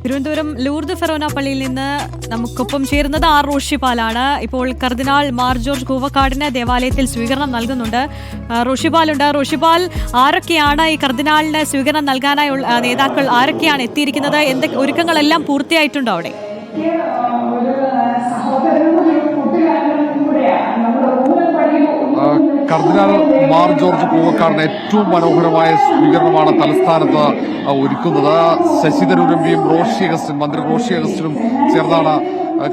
Thiruvananthapuram Lourdes Forane പള്ളിയിൽ നിന്ന് നമുക്കൊപ്പം ചേരുന്നത് ആർ റോഷിപാലാണ്. ഇപ്പോൾ കർദിനാൾ മാർ ജോർജ് കൂവക്കാടിന് ദേവാലയത്തിൽ സ്വീകരണം നൽകുന്നുണ്ട്. റോഷിപാലുണ്ട്. റോഷിപാൽ, ആരൊക്കെയാണ് ഈ കർദിനാളിന് സ്വീകരണം നൽകാനായുള്ള നേതാക്കൾ ആരൊക്കെയാണ് എത്തിയിരിക്കുന്നത്? എന്തൊക്കെ ഒരുക്കങ്ങളെല്ലാം പൂർത്തിയായിട്ടുണ്ടോ അവിടെ? കർദിനാൾ മാർ ജോർജ് കൂവക്കാടിന് ഏറ്റവും മനോഹരമായ സ്വീകരണമാണ് തലസ്ഥാനത്ത് ഒരുക്കുന്നത്. ശശി തരൂരും റോഷി അഗസ്റ്റിൻ, മന്ത്രി റോഷി അഗസ്റ്റിനും ചേർന്നാണ്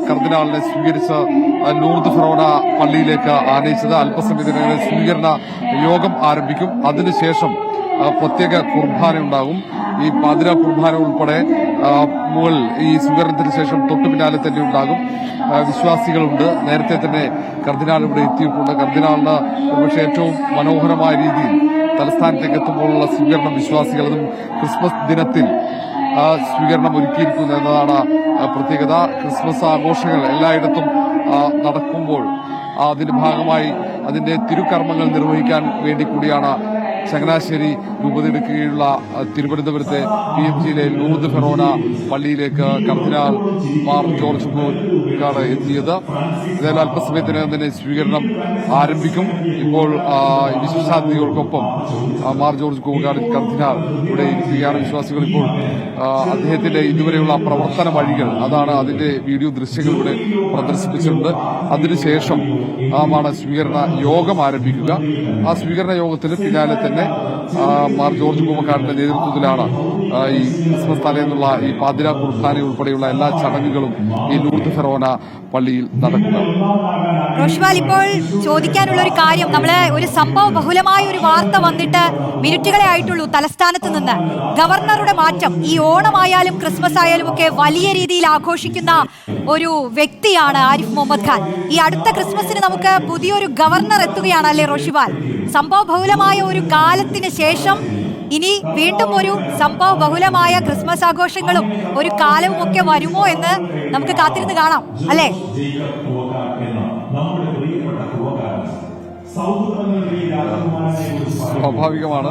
കർദിനാളിനെ സ്വീകരിച്ച് ലൂർദ് ഫെറോന പള്ളിയിലേക്ക് ആനയിച്ചത്. അല്പസമയത്തിനകം സ്വീകരണ യോഗം ആരംഭിക്കും. അതിനുശേഷം പ്രത്യേക കുർബാന ഉണ്ടാകും. ഈ പാതിര കുർബാന ഉൾപ്പെടെ മുകളിൽ ഈ സ്വീകരണത്തിന് ശേഷം തൊട്ടു പിന്നാലെ തന്നെ ഉണ്ടാകും. വിശ്വാസികളുണ്ട്. നേരത്തെ തന്നെ കർദിനാൾ ഇവിടെ എത്തിയിട്ടുണ്ട്. കർദിനാളിന് ഒരുപക്ഷെ ഏറ്റവും മനോഹരമായ രീതിയിൽ തലസ്ഥാനത്തേക്ക് എത്തുമ്പോഴുള്ള സ്വീകരണം വിശ്വാസികൾ, അതും ക്രിസ്മസ് ദിനത്തിൽ സ്വീകരണം ഒരുക്കിയിരിക്കുന്നു എന്നതാണ് പ്രത്യേകത. ക്രിസ്മസ് ആഘോഷങ്ങൾ എല്ലായിടത്തും നടക്കുമ്പോൾ അതിന്റെ ഭാഗമായി അതിന്റെ തിരുക്കർമ്മങ്ങൾ നിർവഹിക്കാൻ വേണ്ടി കൂടിയാണ് ചങ്ങനാശ്ശേരി രൂപതയുടെ കീഴിലുള്ള തിരുവനന്തപുരത്തെ PMGയിലെ ലൂർദ് ഫെറോന പള്ളിയിലേക്ക് കർദിനാൾ മാർ ജോർജ് കൂവക്കാട് എത്തിയത്. ഏതായാലും അല്പസമയത്തിനകം തന്നെ സ്വീകരണം ആരംഭിക്കും. ഇപ്പോൾ വിശ്വാസാർത്ഥികൾക്കൊപ്പം മാർ ജോർജ് കൂവക്കാട് കർദിനാൾ ഇവിടെ ഇരിക്കുകയാണ്. വിശ്വാസികൾ ഇപ്പോൾ അദ്ദേഹത്തിന്റെ ഇതുവരെയുള്ള പ്രവർത്തന വഴികൾ, അതാണ് അതിന്റെ വീഡിയോ ദൃശ്യങ്ങൾ ഇവിടെ പ്രദർശിപ്പിച്ചിട്ടുണ്ട്. അതിനുശേഷം ആണ് സ്വീകരണ യോഗം ആരംഭിക്കുക. ആ സ്വീകരണ യോഗത്തിന് പിന്നാലെ തന്നെ മാർ ജോർജ് കൂവക്കാടിന്റെ നേതൃത്വത്തിലാണ് ഈ ക്രിസ്മസ് തലേന്നുള്ള ഈ പാതിര കുർബാന ഉൾപ്പെടെയുള്ള എല്ലാ ചടങ്ങുകളും ഈ ലൂർദ് ഫെറോന പള്ളിയിൽ നടക്കുക. റോഷിപാൽ, ഇപ്പോൾ ചോദിക്കാനുള്ള ഒരു കാര്യം, നമ്മള് ഒരു സംഭവ ബഹുലമായ ഒരു വാർത്ത വന്നിട്ട് മിനിറ്റുകളെ ആയിട്ടുള്ളൂ. തലസ്ഥാനത്ത് നിന്ന് ഗവർണറുടെ മാറ്റം, ഈ ഓണമായാലും ക്രിസ്മസ് ആയാലും ഒക്കെ വലിയ രീതിയിൽ ആഘോഷിക്കുന്ന ഒരു വ്യക്തിയാണ് ആരിഫ് മുഹമ്മദ് ഖാൻ. ഈ അടുത്ത ക്രിസ്മസിന് നമുക്ക് പുതിയൊരു ഗവർണർ എത്തുകയാണ് അല്ലേ റോഷിപാൽ? സംഭവ ബഹുലമായ ഒരു കാലത്തിന് ശേഷം ഇനി വീണ്ടും ഒരു സംഭവ ബഹുലമായ ക്രിസ്മസ് ആഘോഷങ്ങളും ഒരു കാലവും ഒക്കെ വരുമോ എന്ന് നമുക്ക് കാത്തിരുന്ന് കാണാം അല്ലേ? സ്വാഭാവികമാണ്.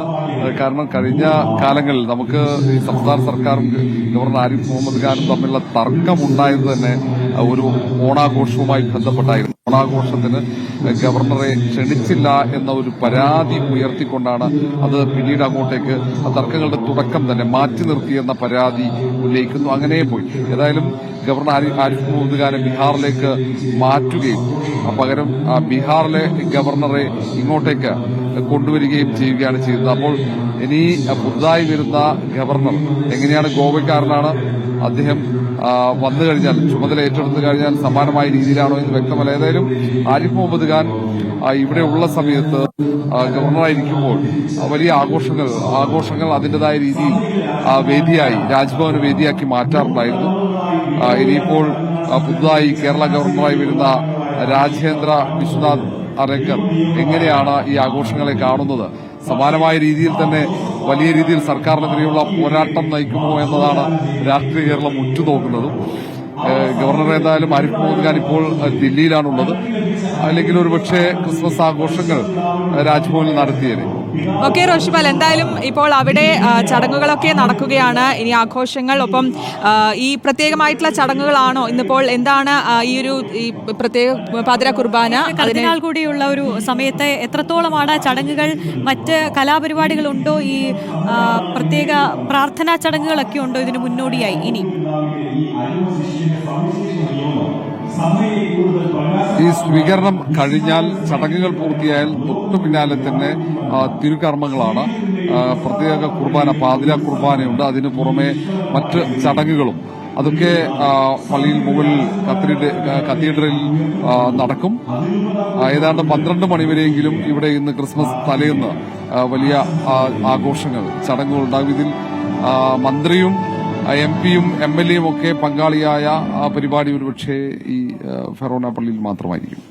കാരണം കഴിഞ്ഞ കാലങ്ങളിൽ നമുക്ക് ഈ സംസ്ഥാന സർക്കാരും ഗവർണർ ആരിഫ് മുഹമ്മദ് ഖാനും തമ്മിലുള്ള തർക്കമുണ്ടായത് തന്നെ ഒരു ഓണാഘോഷവുമായി ബന്ധപ്പെട്ടായിരുന്നു. ഓണാഘോഷത്തിന് ഗവർണറെ ക്ഷണിച്ചില്ല എന്ന ഒരു പരാതി ഉയർത്തിക്കൊണ്ടാണ് അത് പിന്നീട് അങ്ങോട്ടേക്ക് തർക്കങ്ങളുടെ തുടക്കം തന്നെ മാറ്റി നിർത്തിയെന്ന പരാതി ഉന്നയിക്കുന്നു. അങ്ങനെ പോയി. ഏതായാലും ഗവർണർ ആരിഫ് മുഹമ്മദ് ഖാനെ ബീഹാറിലേക്ക് മാറ്റുകയും പകരം ബീഹാറിലെ ഗവർണറെ ഇങ്ങോട്ടേക്ക് കൊണ്ടുവരികയും ചെയ്യുകയാണ് ചെയ്യുന്നത്. അപ്പോൾ ഇനി പുതുതായി വരുന്ന ഗവർണർ എങ്ങനെയാണ്? ഗോവക്കാരനാണ് അദ്ദേഹം. വന്നു കഴിഞ്ഞാൽ, ചുമതല ഏറ്റെടുത്തു കഴിഞ്ഞാൽ സമാനമായ രീതിയിലാണോ എന്ന് വ്യക്തമല്ല. ഏതായാലും ആരിഫ് മുഹമ്മദ് ഖാൻ ഇവിടെയുള്ള സമയത്ത് ഗവർണറായിരിക്കുമ്പോൾ വലിയ ആഘോഷങ്ങൾ അതിന്റേതായ രീതിയിൽ വേദിയായി, രാജ്ഭവന് വേദിയാക്കി മാറ്റാറുണ്ടായിരുന്നു. ഇനിയിപ്പോൾ പുതുതായി കേരള ഗവർണറായി വരുന്ന രാജേന്ദ്ര വിശ്വനാഥ് അരക്കർ എങ്ങനെയാണ് ഈ ആഘോഷങ്ങളെ കാണുന്നത്? സമാനമായ രീതിയിൽ തന്നെ വലിയ രീതിയിൽ സർക്കാരിനെതിരെയുള്ള പോരാട്ടം നയിക്കുമോ എന്നതാണ് രാഷ്ട്രീയ കേരളം ഉറ്റുനോക്കുന്നതും. ഗവർണർ ഏതായാലും ആരിഫ് മുഹമ്മദ് ഖാൻ ഇപ്പോൾ ദില്ലിയിലാണുള്ളത്. അല്ലെങ്കിൽ ഒരുപക്ഷെ ക്രിസ്മസ് ആഘോഷങ്ങൾ രാജ്ഭവനിൽ നടത്തിയേനെ. ഓക്കെ റോഷിപാൽ, എന്തായാലും ഇപ്പോൾ അവിടെ ചടങ്ങുകളൊക്കെ നടക്കുകയാണ്. ഇനി ആഘോഷങ്ങൾ, ഒപ്പം ഈ പ്രത്യേകമായിട്ടുള്ള ചടങ്ങുകളാണോ ഇന്നിപ്പോൾ? എന്താണ് ഈ പ്രത്യേക പാതിര കുർബാന കർദിനാൾ കൂടിയുള്ള ഒരു സമയത്ത് എത്രത്തോളമാണ് ചടങ്ങുകൾ? മറ്റ് കലാപരിപാടികളുണ്ടോ? ഈ പ്രത്യേക പ്രാർത്ഥനാ ചടങ്ങുകളൊക്കെ ഉണ്ടോ ഇതിന് മുന്നോടിയായി? ഇനി ഈ സ്വീകരണം കഴിഞ്ഞാൽ, ചടങ്ങുകൾ പൂർത്തിയായാൽ തൊട്ടു പിന്നാലെ തന്നെ തിരുകർമ്മങ്ങളാണ്. പ്രത്യേക കുർബാന, പാതിര കുർബാനയുണ്ട്. അതിനു പുറമെ മറ്റ് ചടങ്ങുകളും അതൊക്കെ പള്ളിയിൽ മുകളിൽ കത്തീഡ്രലിൽ നടക്കും. ഏതാണ്ട് 12 മണിവരെയെങ്കിലും ഇവിടെ ഇന്ന് ക്രിസ്മസ് തലേന്ന് വലിയ ആഘോഷങ്ങൾ, ചടങ്ങുകൾ ഉണ്ടാകും. ഇതിൽ മന്ത്രിയും MP-യും MLA-യും ഒക്കെ പങ്കാളിയായ പരിപാടി ഒരുപക്ഷെ ഈ ഫെറോന പള്ളിയിൽ മാത്രമായിരിക്കും.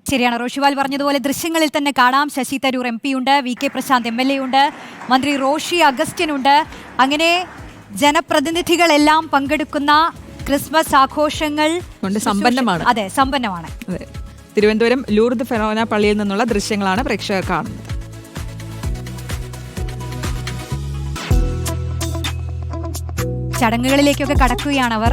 ശരിയാണ് റോഷിപാൽ പറഞ്ഞതുപോലെ ദൃശ്യങ്ങളിൽ തന്നെ കാണാം. ശശി തരൂർ MP ഉണ്ട്, VK പ്രശാന്ത് MLA ഉണ്ട്, മന്ത്രി റോഷി അഗസ്റ്റിൻ ഉണ്ട്. അങ്ങനെ ജനപ്രതിനിധികളെല്ലാം പങ്കെടുക്കുന്ന ക്രിസ്മസ് ആഘോഷങ്ങൾ കൊണ്ട് സമ്പന്നമാണ്. അതെ, സമ്പന്നമാണ്. തിരുവനന്തപുരം ലൂർദ് ഫെറോന പള്ളിയിൽ നിന്നുള്ള ദൃശ്യങ്ങളാണ് പ്രേക്ഷകർ കാണുന്നത്. ചടങ്ങുകളിലേക്കൊക്കെ കടക്കുകയാണ് അവർ.